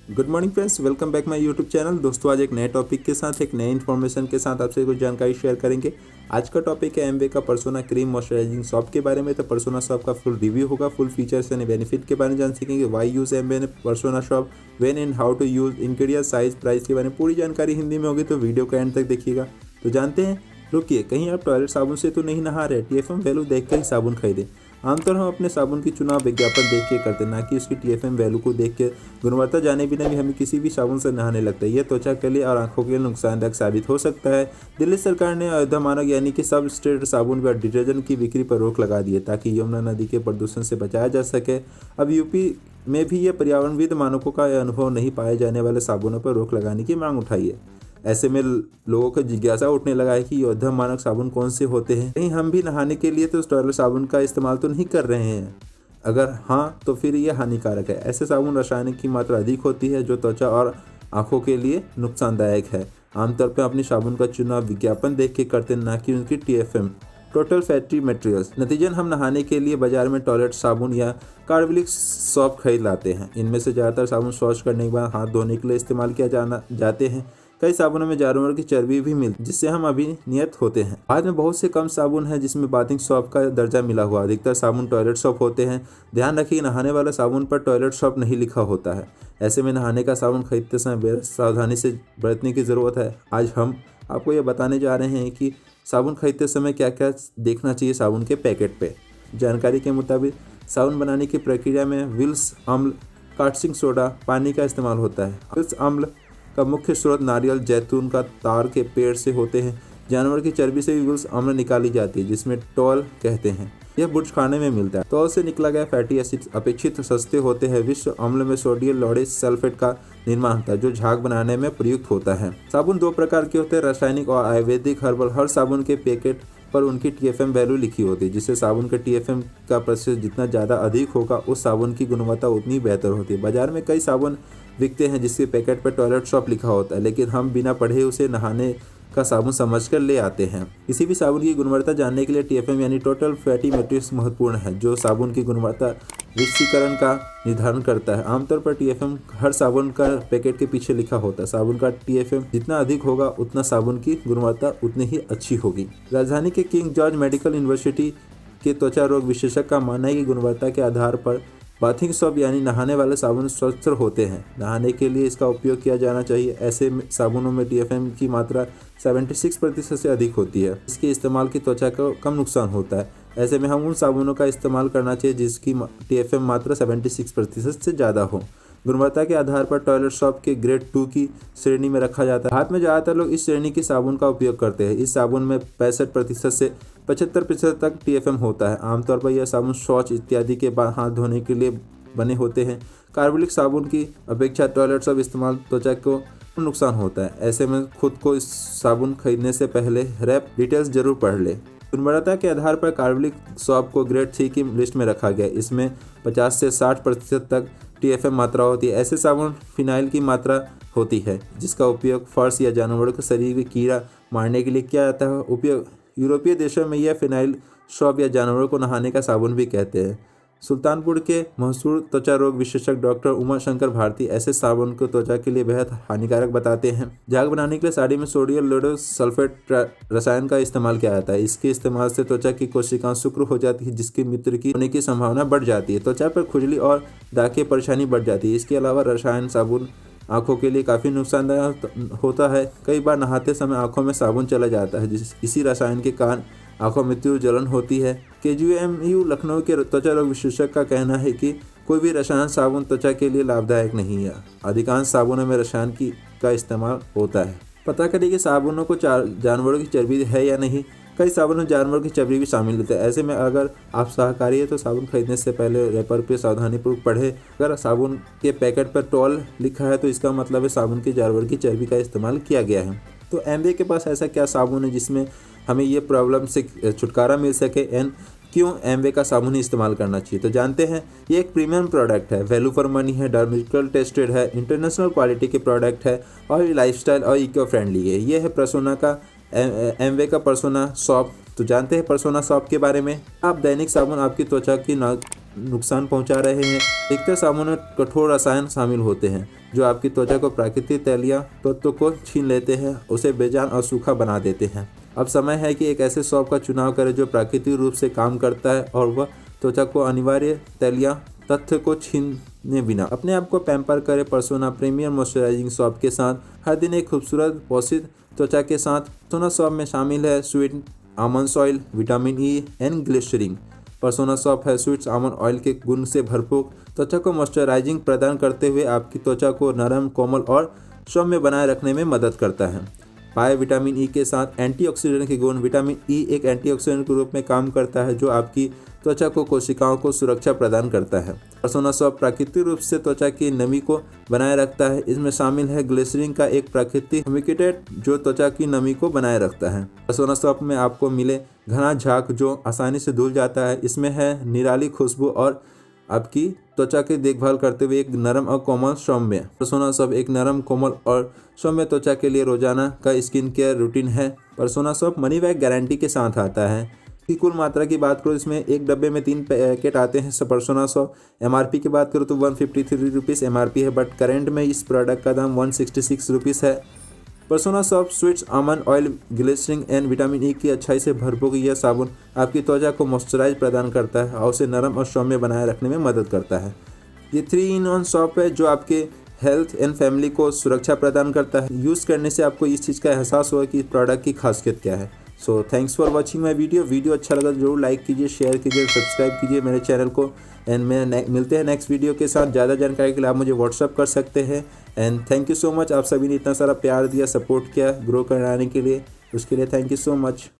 Good morning friends, welcome back my YouTube channel. दोस्तों आज एक नए टॉपिक के साथ एक नए इन्फॉर्मेशन के साथ आपसे कुछ जानकारी शेयर करेंगे। आज का टॉपिक है एमवे का पर्सोना क्रीम मॉइस्चराइजिंग सॉप के बारे में। तो पर्सोना सॉप का फुल रिव्यू होगा, फुल फीचर्स यानी बेनिफिट के बारे में जान सकेंगे। Why use Amway Persona shop, when and how to use, ingredient, size, price के बारे में पूरी जानकारी हिंदी में होगी, तो वीडियो का एंड तक देखिएगा। तो जानते हैं। रुकिए, कहीं आप टॉयलेट साबुन से तो नहीं नहा रहे? टीएफएम वैल्यू देखकर ही साबुन खरीदें। आमतौर हम अपने साबुन की चुनाव विज्ञापन देख के करते, ना कि उसकी टीएफएम वैल्यू को देख के। गुणवत्ता जाने बिना भी हमें किसी भी साबुन से नहाने लगता है। यह त्वचा के लिए और आंखों के लिए नुकसानदायक साबित हो सकता है। दिल्ली सरकार ने अयोध्या मानक यानी कि सब स्टेट साबुन व डिटर्जेंट की बिक्री पर रोक लगा दी है, ताकि यमुना नदी के प्रदूषण से बचाया जा सके। अब यूपी में भी ये पर्यावरणविद मानकों का अनुभव नहीं पाए जाने वाले साबुनों पर रोक लगाने की मांग उठाई है। ऐसे में लोगों को जिज्ञासा उठने लगा है कि योद्धा मानक साबुन कौन से होते हैं। कहीं हम भी नहाने के लिए तो टॉयलेट साबुन का इस्तेमाल तो नहीं कर रहे हैं? अगर हाँ, तो फिर यह हानिकारक है। ऐसे साबुन रासायनिक की मात्रा अधिक होती है, जो त्वचा और आंखों के लिए नुकसानदायक है। आमतौर पर अपनी साबुन का चुनाव विज्ञापन देख के करते, ना कि उनकी टीएफएम, टोटल फैटी मटेरियल्स। नतीजन हम नहाने के लिए बाजार में टॉयलेट साबुन या कार्बोलिक सॉप खरीद लाते हैं। इनमें से ज़्यादातर साबुन शौच करने के बाद हाथ धोने के लिए इस्तेमाल किया जाते हैं। कई साबुनों में जानवर की चर्बी भी मिलती है, जिससे हम अभिनियत होते हैं। आज में बहुत से कम साबुन हैं जिसमें बाथिंग सॉप का दर्जा मिला हुआ। अधिकतर साबुन टॉयलेट सॉप होते हैं। ध्यान रखिए, नहाने वाले साबुन पर टॉयलेट सॉप नहीं लिखा होता है। ऐसे में नहाने का साबुन खरीदते समय बेहद सावधानी से बरतने की ज़रूरत है। आज हम आपको यह बताने जा रहे हैं कि साबुन खरीदते समय क्या क्या देखना चाहिए साबुन के पैकेट पे। जानकारी के मुताबिक साबुन बनाने की प्रक्रिया में विल्स अम्ल, कास्टिंग सोडा, पानी का इस्तेमाल होता है। विल्स अम्ल का मुख्य स्रोत नारियल, जैतून का तार के पेड़ से होते हैं। जानवर की चर्बी से भी विल्स अम्ल निकाली जाती है, जिसमें टॉल कहते हैं। यह बुर्ज खाने में मिलता है। टॉल से निकला गया फैटी एसिड अपेक्षित सस्ते होते हैं। विश्व अम्ल में सोडियम लॉरेट सल्फेट का निर्माण होता है, जो झाग बनाने में प्रयुक्त होता है। साबुन दो प्रकार के होते हैं, रासायनिक और आयुर्वेदिक हर्बल। हर साबुन के पैकेट पर उनकी टीएफएम वैल्यू लिखी होती है, जिससे साबुन के टीएफएम का प्रतिशत जितना ज़्यादा अधिक होगा, उस साबुन की गुणवत्ता उतनी बेहतर होती है। बाजार में कई साबुन बिकते हैं जिसके पैकेट पर टॉयलेट सॉप लिखा होता है, लेकिन हम बिना पढ़े उसे नहाने का साबुन समझकर ले आते हैं। किसी भी साबुन की गुणवत्ता जानने के लिए टीएफएम यानी टोटल फैटी मटेरियल्स महत्वपूर्ण है, जो साबुन की गुणवत्ता विशिष्टीकरण का निर्धारण करता है। आमतौर पर टीएफएम हर साबुन का पैकेट के पीछे लिखा होता है। साबुन का टीएफएम जितना अधिक होगा, उतना साबुन की गुणवत्ता उतनी ही अच्छी होगी। राजधानी के किंग जॉर्ज मेडिकल यूनिवर्सिटी के त्वचा रोग विशेषज्ञ का मानना है कि गुणवत्ता के आधार पर बाथिंग सॉप यानी नहाने वाले साबुन स्वच्छ होते हैं। नहाने के लिए इसका उपयोग किया जाना चाहिए। ऐसे साबुनों में टीएफएम की मात्रा 76% से अधिक होती है। इसके इस्तेमाल की त्वचा को कम नुकसान होता है। ऐसे में हम उन साबुनों का इस्तेमाल करना चाहिए जिसकी टीएफएम मात्रा 76% से ज़्यादा हो। गुणवत्ता के आधार पर टॉयलेट सॉप के ग्रेड 2 की श्रेणी में रखा जाता है। भारत में ज़्यादातर लोग इस श्रेणी की साबुन का उपयोग करते हैं। इस साबुन में 65% से 75% तक टीएफएम होता है। आमतौर पर यह साबुन शौच इत्यादि के बाद हाथ धोने के लिए बने होते हैं। कार्बोलिक साबुन की अपेक्षा टॉयलेट सॉप इस्तेमाल त्वचा को नुकसान होता है। ऐसे में खुद को इस साबुन खरीदने से पहले रैप डिटेल्स जरूर पढ़ ले। गुणवत्ता के आधार पर कार्बोलिक सॉप को ग्रेड 3 की लिस्ट में रखा गया। इसमें 50 से 60% तक टीएफएम मात्रा होती है। ऐसे साबुन फिनाइल की मात्रा होती है, जिसका उपयोग फर्श या जानवरों के शरीर में कीड़ा मारने के लिए किया जाता है। उपयोग यूरोपीय देशों में यह फिनाइल सॉप या जानवरों को नहाने का साबुन भी कहते हैं। सुल्तानपुर के मशहूर त्वचा रोग विशेषज्ञ डॉक्टर उमा शंकर भारती ऐसे साबुन को त्वचा के लिए बेहद हानिकारक बताते हैं। झाग बनाने के लिए साड़ी में सोडियम लॉरेट सल्फेट रसायन का इस्तेमाल किया जाता है। इसके इस्तेमाल से त्वचा की कोशिकाएं शुक्र हो जाती है, जिसकी मृत्यु की होने की संभावना बढ़ जाती है। त्वचा पर खुजली और दाग की परेशानी बढ़ जाती है। इसके अलावा रसायन साबुन आंखों के लिए काफ़ी नुकसानदायक होता है। कई बार नहाते समय आंखों में साबुन चला जाता है, इसी रसायन के कारण आंखों में मृत्यु जलन होती है। केजीएमयू लखनऊ के त्वचा रोग विशेषज्ञ का कहना है कि कोई भी रसायन साबुन त्वचा के लिए लाभदायक नहीं है। अधिकांश साबुनों में रसायन का इस्तेमाल होता है। पता करें कि साबुनों को जानवरों की चर्बी है या नहीं। कई साबुनों में जानवरों की चर्बी भी शामिल होती है। ऐसे में अगर आप शाकाहारी है तो साबुन खरीदने से पहले रैपर पर सावधानीपूर्वक पढ़ें। अगर साबुन के पैकेट पर टॉल लिखा है तो इसका मतलब है साबुन की जानवर की चर्बी का इस्तेमाल किया गया है। तो एमवे के पास ऐसा क्या साबुन है जिसमें हमें ये प्रॉब्लम से छुटकारा मिल सके एंड क्यों एमवे का साबुन ही इस्तेमाल करना चाहिए? तो जानते हैं। ये एक प्रीमियम प्रोडक्ट है, वैल्यू फॉर मनी है, डर्मेटिकल टेस्टेड है, इंटरनेशनल क्वालिटी के प्रोडक्ट है और लाइफस्टाइल और इको फ्रेंडली है। ये है पर्सोना का एमवे का पर्सोना सॉप। तो जानते हैं पर्सोना सॉप के बारे में। आप दैनिक साबुन आपकी त्वचा की नुकसान पहुंचा रहे हैं। अधिकतर साबुन में कठोर रसायन शामिल होते हैं जो आपकी त्वचा को प्राकृतिक तैलीय तत्वों को छीन लेते हैं, उसे बेजान और सूखा बना देते हैं। अब समय है कि एक ऐसे सॉप का चुनाव करें जो प्राकृतिक रूप से काम करता है और वह त्वचा को अनिवार्य तैलीय तथ्य को छीने बिना। अपने आप को पैम्पर करें पर्सोना प्रीमियम मॉइस्चराइजिंग सॉप के साथ। हर दिन एक खूबसूरत पोषित त्वचा के साथ। पर्सोना सॉप में शामिल है sweet almond oil, vitamin E and glycerine. Persona soap है स्वीट्स आमंड ऑयल के गुण से भरपूर, त्वचा को मॉइस्चराइजिंग प्रदान करते हुए आपकी त्वचा को नरम, कोमल और सौम्य बनाए रखने में मदद करता है। पाए विटामिन ई के साथ एंटीऑक्सीडेंट के गुण। विटामिन ई एक एंटीऑक्सीडेंट के रूप में काम करता है जो आपकी त्वचा को कोशिकाओं को सुरक्षा प्रदान करता है। पर्सोना सॉप प्राकृतिक रूप से त्वचा की नमी को बनाए रखता है। इसमें शामिल है ग्लिसरीन का एक प्राकृतिक ह्यूमिडिटेट जो त्वचा की नमी को बनाए रखता है। पर्सोना सॉप में आपको मिले घना झाग जो आसानी से धुल जाता है। इसमें है निराली खुशबू और आपकी त्वचा की देखभाल करते हुए एक नरम और कोमल सौम्य। पर्सोना सॉप एक नरम, कोमल और सौम्य त्वचा के लिए रोजाना का स्किन केयर रूटीन है। Persona shop money back guarantee के साथ आता है। की कुल मात्रा की बात करो, इसमें एक डब्बे में 3 पैकेट आते हैं। पर्सोना सॉप MRP की बात करो तो 153 रुपीज़ MRP है, बट करेंट में इस प्रोडक्ट का दाम 166 रुपीज़ है। Persona soap sweets almond oil, glycerine and vitamin E की अच्छाई से भरपूर यह साबुन आपकी त्वचा को मॉइस्चराइज प्रदान करता है और उसे नरम और सौम्य बनाए रखने में मदद करता है। ये 3-in-1 सॉप है जो आपके हेल्थ एंड फैमिली को सुरक्षा प्रदान करता है। यूज़ करने से आपको इस चीज़ का एहसास होगा कि प्रोडक्ट की खासियत क्या है। So thanks for watching my video अच्छा लगा तो जरूर लाइक कीजिए, शेयर कीजिए, सब्सक्राइब कीजिए मेरे चैनल को। एंड मैं मिलते हैं नेक्स्ट वीडियो के साथ। ज़्यादा जानकारी के लिए आप मुझे व्हाट्सअप कर सकते हैं। And thank you so much, आप सभी ने इतना सारा प्यार दिया, सपोर्ट किया ग्रो कराने के लिए, उसके लिए थैंक यू सो मच।